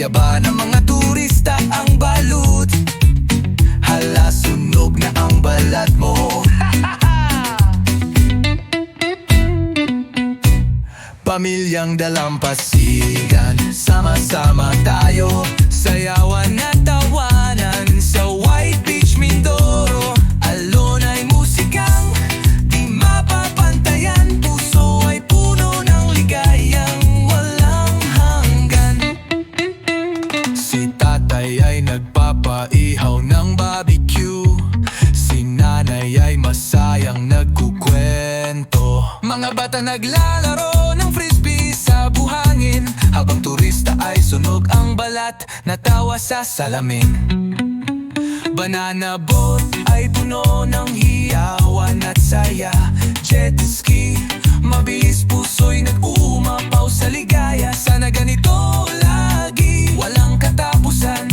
Kaya ba ng mga turista ang balut? Hala, sunog na ang balat mo. Pamilyang dalampasigan, sama-sama tayo, sayawan at tawanan sa White Beach, Mindoro. Alon ay musikang di mapapantayan, puso ay puno ng ligayang walang hanggan. Si tatay ay nagpapaihaw ng barbecue, si nanay ay masayang nagkukwento. Mga bata naglalaro ng frisbee sa buhangin, habang turista ay sunog ang balat, natawa sa salamin. Banana boat ay puno ng hiyawan at saya, jet ski, mabilis, puso'y nag-uumapaw sa ligaya. Sana ganito lagi, walang katapusan,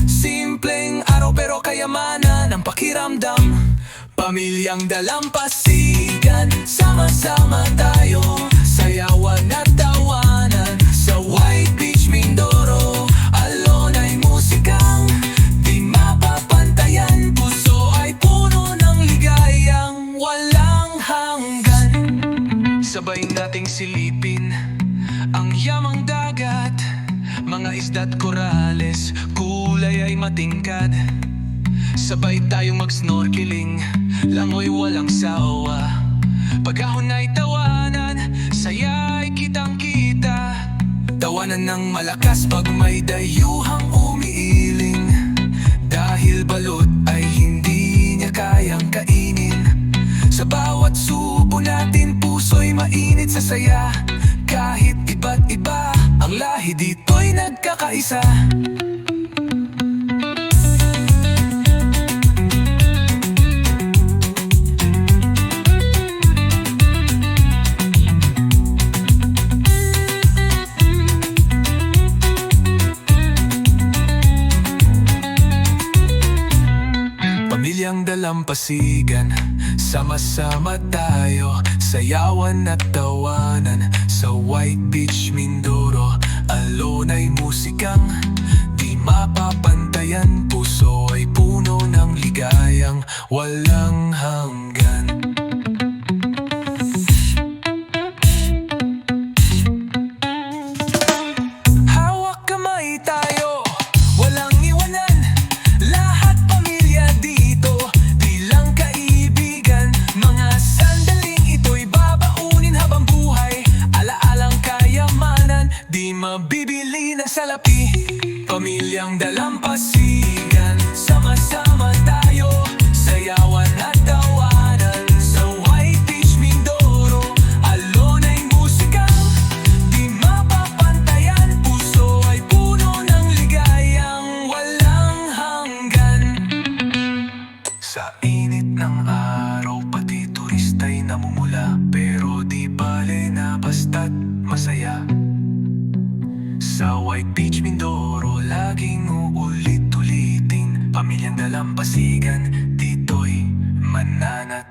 simpleng araw pero kayamanan ang pakiramdam. Pamilyang dalampasigan, sama-sama tayo, sayawan at tawanan sa White Beach, Mindoro. Alon ay musikang di mapapantayan, puso ay puno ng ligayang walang hanggan. Sabay nating silipin ang yamang dagat, mga isda't korales, kulay ay matingkad. Sabay tayong mag-snorkeling, langoy walang sawa, pag-ahon ay tawanan, saya ay kitang-kita. Tawanan ng malakas pag may dayuhang umiiling, dahil balot ay hindi niya kayang kainin. Sa bawat subo natin, puso'y mainit sa saya, kahit iba't iba ang lahi, dito'y nagkakaisa. Pamilyang dalampasigan, sama-sama tayo, sayawan at tawanan sa White Beach, Mindoro. Alon ay musikang di mapapantayan, puso ay puno ng ligayang walang hanggan. Hawak kamay tayo, walang iwanan, lahat pamilya dito, di lang kaibigan. Mga sandaling ito'y babaunin habang buhay, alaalang kayamanan, di mabibili ng salapi. Pamilyang dalampasigan, sama-sama tayo, sayawan at tawanan sa White Beach, Mindoro. Alon ay musikang di mapapantayan, puso ay puno ng ligayang walang hanggan. Sa init ng araw, pati turista'y namumula, pero di bale na basta't masaya. Sa White Beach, Mindoro, laging uulit-ulitin, pamilyang dalampasigan, dito'y mananatili.